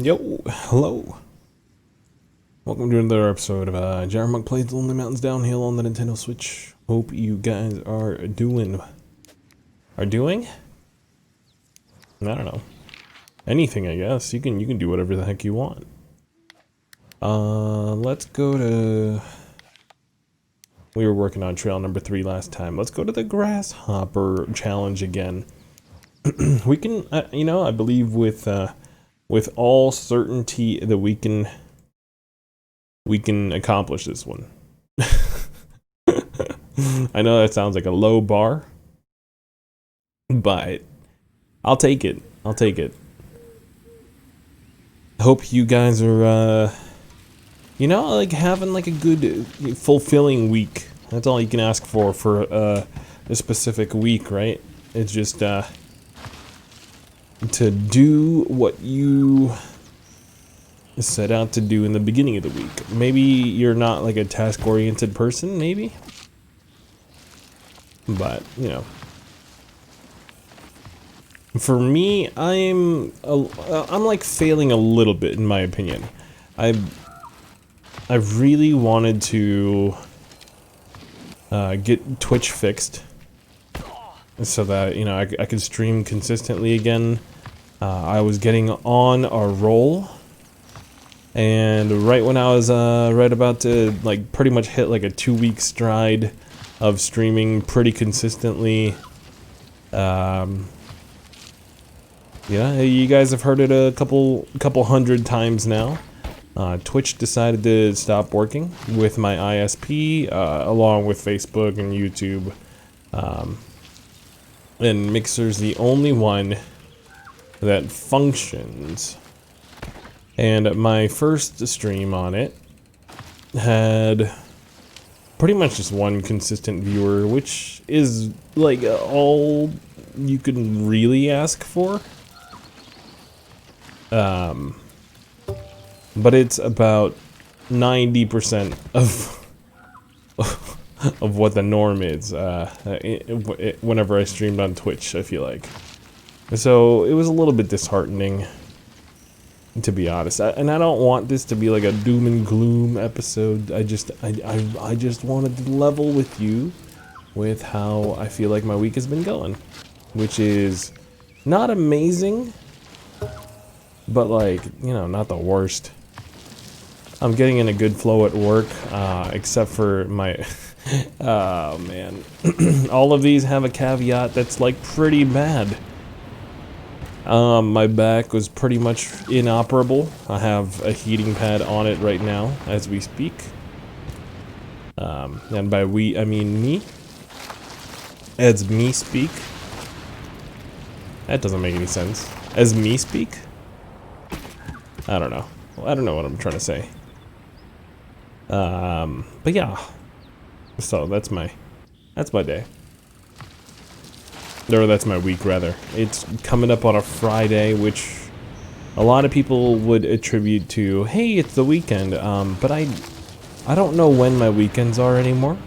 Yo, hello. Welcome to another episode of Jarmonk Plays Lonely Mountains Downhill on the Nintendo Switch. Hope you guys are doing? I don't know. Anything, I guess. You can do whatever the heck you want. Let's go to... We were working on trail number 3 last time. Let's go to the grasshopper challenge again. We can, I believe with all certainty that we can accomplish this one. I know that sounds like a low bar, but I'll take it. I'll take it. Hope you guys are, like having like a good, fulfilling week. That's all you can ask for a specific week, right? It's just to do what you set out to do in the beginning of the week. Maybe you're not like a task-oriented person, maybe, but for me, I'm like failing a little bit in my opinion. I really wanted to get Twitch fixed so that I could stream consistently again. I was getting on a roll, and right when I was right about to like pretty much hit like a 2-week stride of streaming pretty consistently, yeah, you guys have heard it a couple hundred times now. Twitch decided to stop working with my ISP, along with Facebook and YouTube, and Mixer's the only one that functions. And my first stream on it had pretty much just one consistent viewer, which is like all you can really ask for. But it's about 90% of of what the norm is whenever I streamed on Twitch, I feel like. So it was a little bit disheartening, to be honest. And I don't want this to be like a doom and gloom episode. I just wanted to level with you with how I feel like my week has been going, which is not amazing, but like, not the worst. I'm getting in a good flow at work, except for my, oh man, all of these have a caveat that's like pretty bad. My back was pretty much inoperable. I have a heating pad on it right now as we speak. And by we, I mean me. As me speak. That doesn't make any sense. As me speak? I don't know. I don't know what I'm trying to say. But yeah. So that's my day. Or that's my week, rather. It's coming up on a Friday, which a lot of people would attribute to, hey, it's the weekend. But I don't know when my weekends are anymore.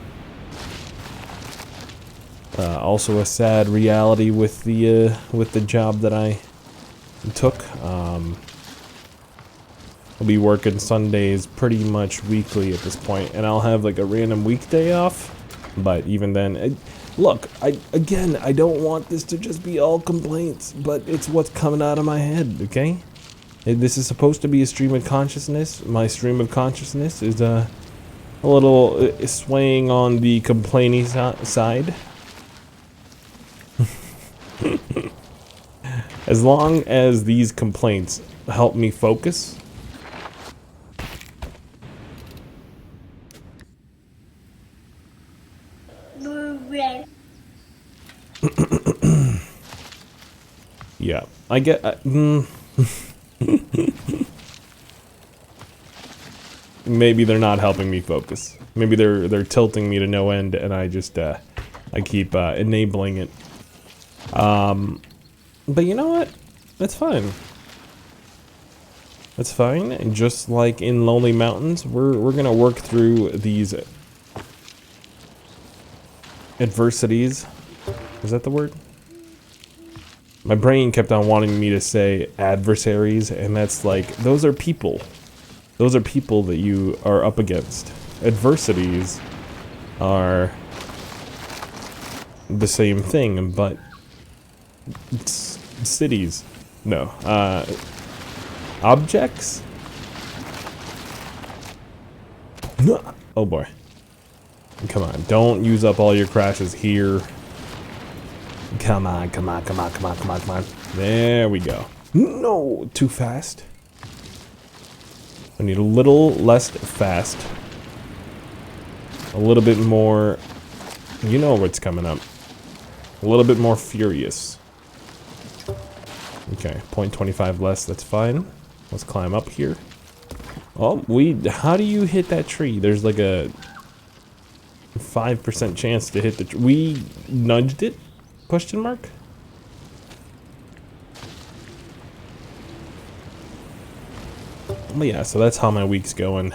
Also a sad reality with the job that I took. I'll be working Sundays pretty much weekly at this point, and I'll have like a random weekday off. But even then, look, I don't want this to just be all complaints, but it's what's coming out of my head, okay? This is supposed to be a stream of consciousness. My stream of consciousness is a little swaying on the complaining side. As long as these complaints help me focus, yeah, I get. Maybe they're not helping me focus. Maybe they're tilting me to no end, and I just I keep enabling it. But you know what? That's fine. That's fine. And just like in Lonely Mountains, we're gonna work through these adversities. Is that the word? My brain kept on wanting me to say adversaries, and that's like, those are people. Those are people that you are up against. Adversities are the same thing, but it's cities. No. Objects? Oh boy. Come on, don't use up all your crashes here. Come on, come on, come on, come on, come on, come on. There we go. No, too fast. I need a little less fast. A little bit more, you know what's coming up. A little bit more furious. Okay, 0.25 less, that's fine. Let's climb up here. Oh, how do you hit that tree? There's like a 5% chance to hit the tree. We nudged it? Question mark? But yeah, so that's how my week's going.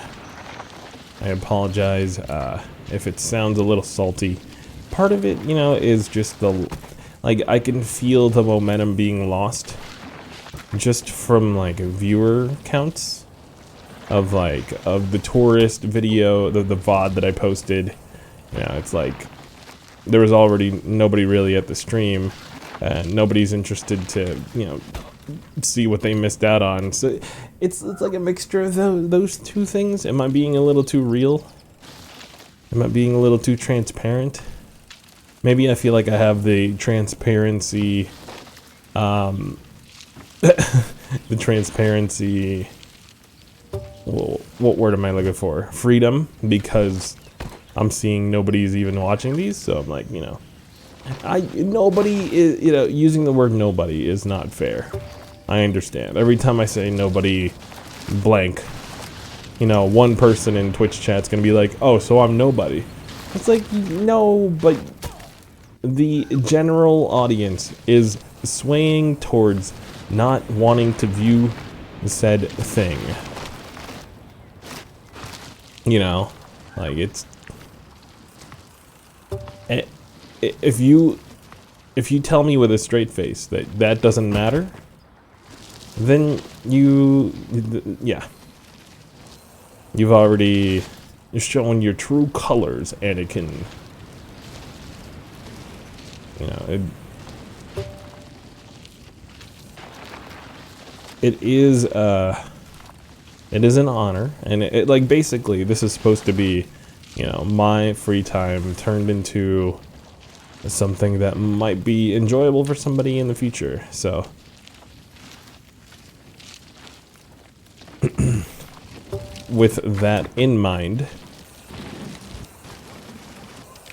I apologize if it sounds a little salty. Part of it, you know, is just like, I can feel the momentum being lost just from like viewer counts of the tourist video, the VOD that I posted. You know, it's like there was already nobody really at the stream, and nobody's interested to, you know, see what they missed out on. So it's like a mixture of those two things. Am I being a little too real? Am I being a little too transparent? Maybe I feel like I have the transparency, the transparency, well, what word am I looking for? Freedom, because I'm seeing nobody's even watching these, so I'm like, you know, nobody is, you know, using the word nobody is not fair. I understand. Every time I say nobody blank, you know, one person in Twitch chat's gonna be like, oh, so I'm nobody. It's like, no, but the general audience is swaying towards not wanting to view said thing. You know, like it's, if you tell me with a straight face that that doesn't matter, then yeah, you're showing your true colors, Anakin. You know, it is an honor, and it like, basically this is supposed to be, you know, my free time turned into something that might be enjoyable for somebody in the future. So with that in mind,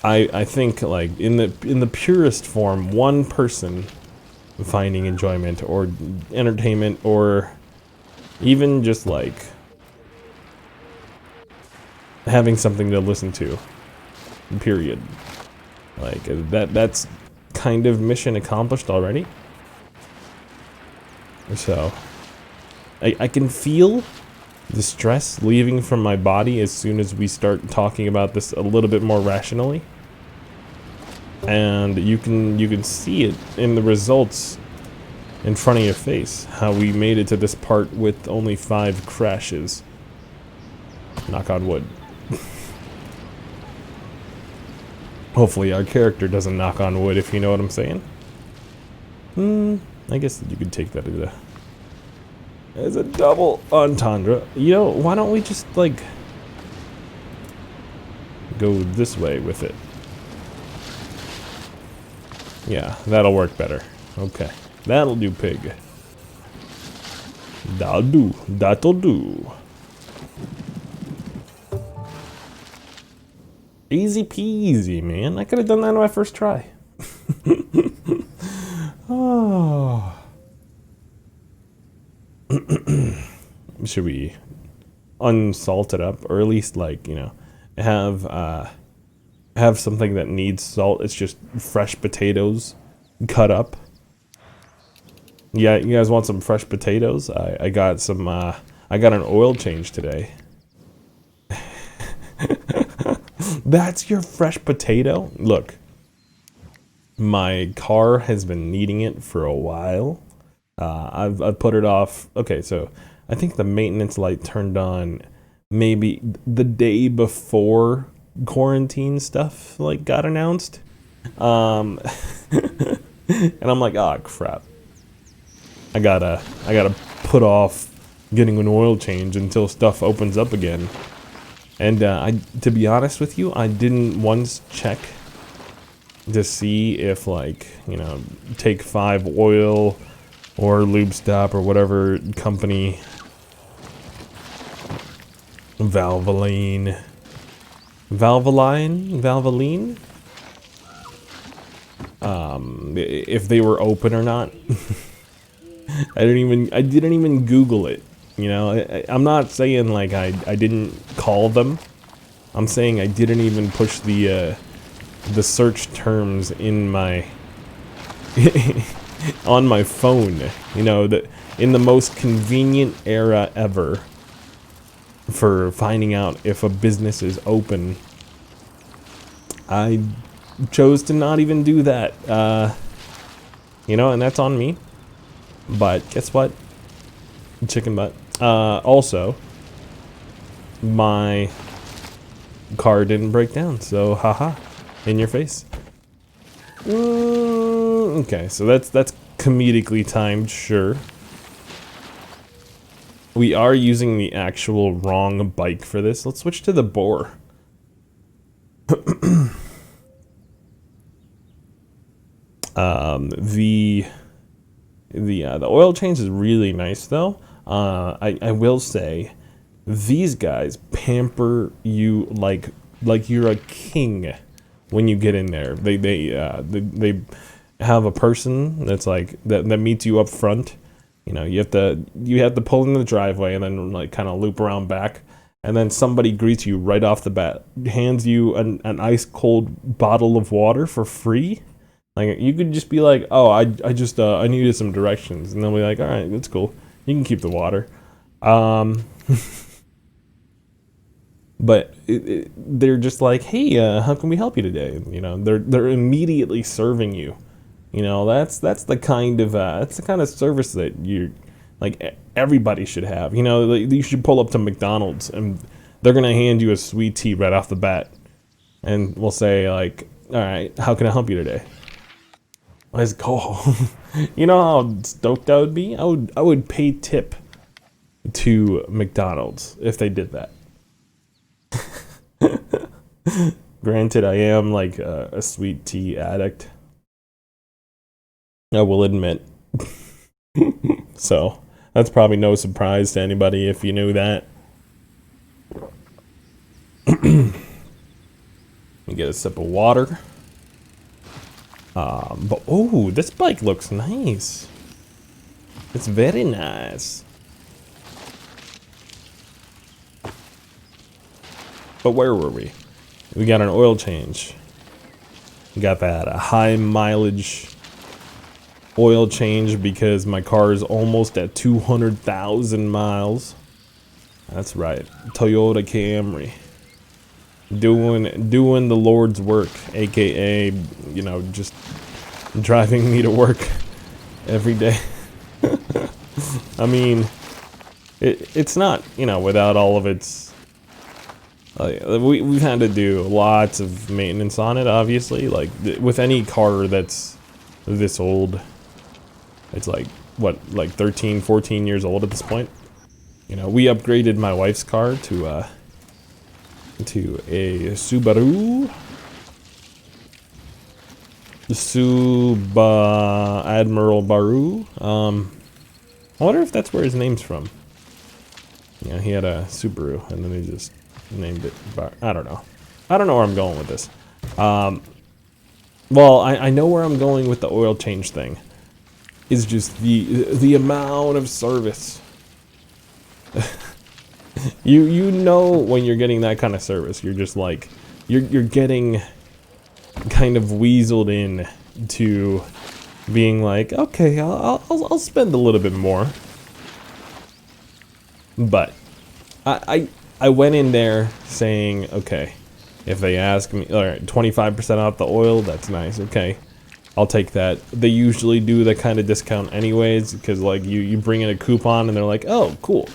I think, like, in the purest form, one person finding enjoyment or entertainment, or even just like having something to listen to, period, like that's kind of mission accomplished already. So I can feel the stress leaving from my body as soon as we start talking about this a little bit more rationally. And you can see it in the results in front of your face, how we made it to this part with only 5 crashes. Knock on wood. Hopefully our character doesn't knock on wood, if you know what I'm saying. I guess you could take that as a double entendre. You know, why don't we just, like, go this way with it? Yeah, that'll work better. Okay, that'll do, pig. That'll do. Easy peasy, man. I could have done that on my first try. Oh. Should we unsalt it up, or at least, like, you know, have something that needs salt? It's just fresh potatoes cut up. Yeah, you guys want some fresh potatoes? I got some. I got an oil change today. That's your fresh potato? Look, My car has been needing it for a while. I've put it off. Okay, so I think the maintenance light turned on maybe the day before quarantine stuff like got announced. Um, and I'm like, oh crap. I gotta put off getting an oil change until stuff opens up again. And to be honest with you, I didn't once check to see if, like, you know, Take 5 Oil or Lube Stop or whatever company, Valvoline, if they were open or not. I didn't even Google it. You know, I'm not saying like I didn't call them. I'm saying I didn't even push the search terms in my on my phone. You know, in the most convenient era ever for finding out if a business is open, I chose to not even do that. You know, and that's on me. But guess what? Chicken butt. Also, my car didn't break down, so haha, in your face. Okay, so that's comedically timed, sure. We are using the actual wrong bike for this. Let's switch to the boar. The oil change is really nice though. I will say, these guys pamper you like you're a king when you get in there. They have a person that's like that meets you up front. You know, you have to pull in the driveway and then like kind of loop around back, and then somebody greets you right off the bat, hands you an ice cold bottle of water for free. Like, you could just be like, oh, I needed some directions, and they'll be like, all right, that's cool, you can keep the water. But they're just like, hey, how can we help you today? You know, they're immediately serving you. You know, that's the kind of service that you like everybody should have. You know, you should pull up to McDonald's and they're gonna hand you a sweet tea right off the bat, and we'll say like, all right, how can I help you today? Let's go. You know how stoked I would be? I would pay tip to McDonald's if they did that. Granted, I am like a sweet tea addict, I will admit. So that's probably no surprise to anybody if you knew that. You get a sip of water. But oh, this bike looks nice. It's very nice. But where were we? We got an oil change. We got that high mileage oil change because my car is almost at 200,000 miles. That's right, Toyota Camry. Doing the Lord's work, aka, you know, just driving me to work every day. I mean, it's not, you know, without all of its. We've had to do lots of maintenance on it, obviously. Like with any car that's this old, it's like what, like 13, 14 years old at this point. You know, we upgraded my wife's car to a Subaru. Admiral Baru. I wonder if that's where his name's from. Yeah, he had a Subaru, and then they just named it Bar. I don't know. I don't know where I'm going with this. Well, I know where I'm going with the oil change thing. Is just the amount of service. You know when you're getting that kind of service, you're just like you're getting kind of weaseled in to being like, okay, I'll spend a little bit more. But I went in there saying, okay, if they ask me, all right, 25% off the oil, that's nice. Okay, I'll take that. They usually do that kind of discount anyways, because like you bring in a coupon and they're like, oh, cool.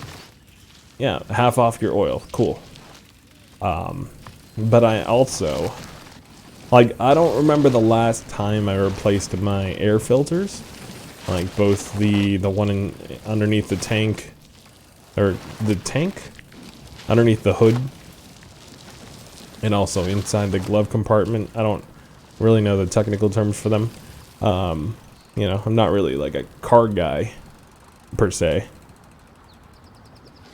Yeah, half off your oil. Cool. But I also, like, I don't remember the last time I replaced my air filters. Like both the one underneath the tank, or the tank? Underneath the hood. And also inside the glove compartment. I don't really know the technical terms for them. You know, I'm not really like a car guy per se.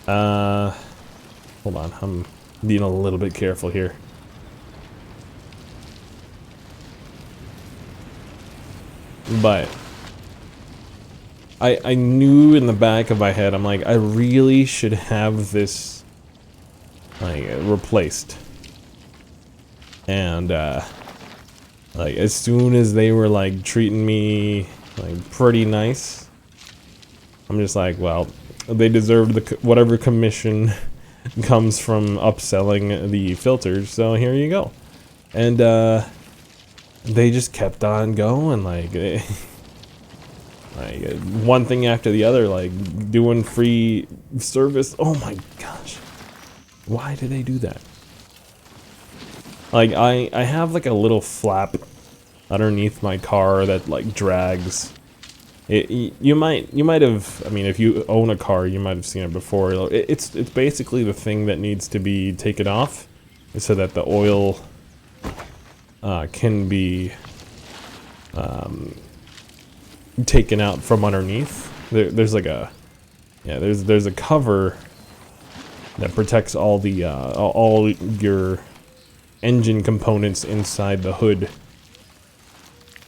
Hold on, I'm being a little bit careful here. But I knew in the back of my head, I'm like, I really should have this like replaced. And like as soon as they were like treating me like pretty nice, I'm just like, well, they deserved the whatever commission comes from upselling the filters, so here you go. And they just kept on going, like like one thing after the other, like doing free service. Oh my gosh, why do they do that? Like I have like a little flap underneath my car that like drags. You might have, I mean, if you own a car, you might have seen it before. It's basically the thing that needs to be taken off so that the oil can be taken out from underneath. There's like a, yeah, there's a cover that protects all the all your engine components inside the hood.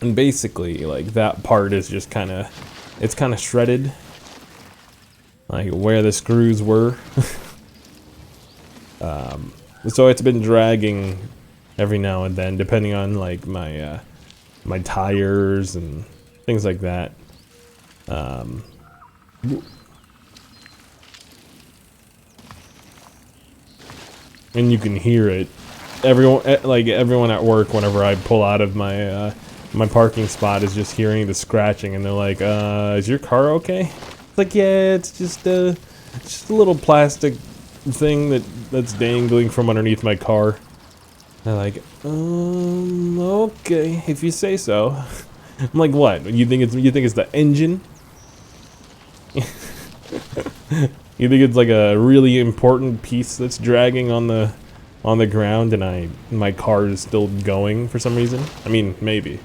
And basically, like, that part is just kind of, it's kind of shredded, like where the screws were. So it's been dragging every now and then, depending on like my my tires and things like that. And you can hear it. Everyone at work, whenever I pull out of my my parking spot, is just hearing the scratching, and they're like, is your car okay? It's like, yeah, it's just a little plastic thing that's dangling from underneath my car. They're like, okay, if you say so. I'm like, what? You think it's the engine? You think it's like a really important piece that's dragging on the ground, and my car is still going for some reason? I mean, maybe.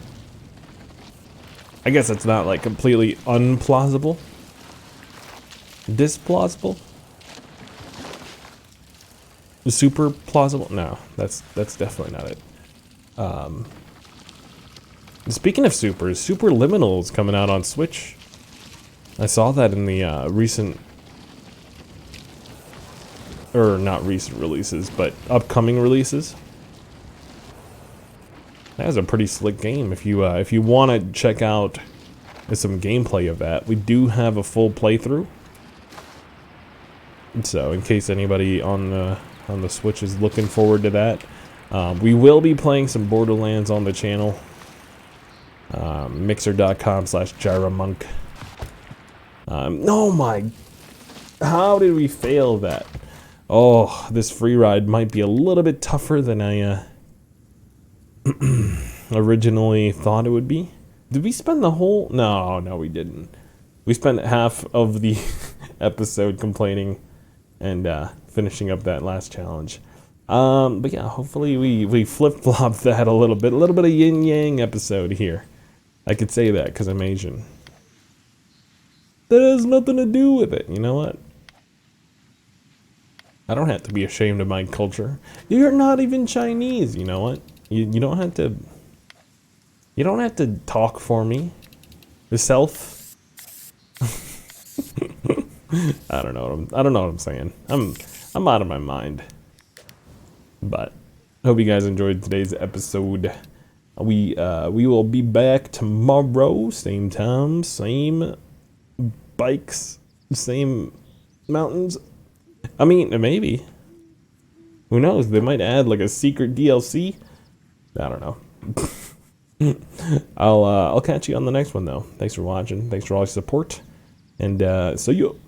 I guess it's not like completely unplausible. Displausible? Super plausible? No, that's definitely not it. Speaking of supers, Superliminal is coming out on Switch. I saw that in the recent, or not recent releases, but upcoming releases. That is a pretty slick game. If you want to check out some gameplay of that, we do have a full playthrough. So in case anybody on the Switch is looking forward to that, we will be playing some Borderlands on the channel. Mixer.com/gyramonk. Oh my! How did we fail that? Oh, this free ride might be a little bit tougher than I originally thought it would be. Did we spend the whole... No, we didn't. We spent half of the episode complaining and finishing up that last challenge. But yeah, hopefully we flip-flop that a little bit of yin-yang episode here. I could say that because I'm Asian. That has nothing to do with it, you know what? I don't have to be ashamed of my culture. You're not even Chinese, you know what? You don't have to... You don't have to talk for me. Yourself. I don't know what I'm saying. I'm out of my mind. But hope you guys enjoyed today's episode. We will be back tomorrow, same time, same bikes, same mountains. I mean, maybe. Who knows? They might add like a secret DLC. I don't know. I'll catch you on the next one though. Thanks for watching. Thanks for all your support, and see you.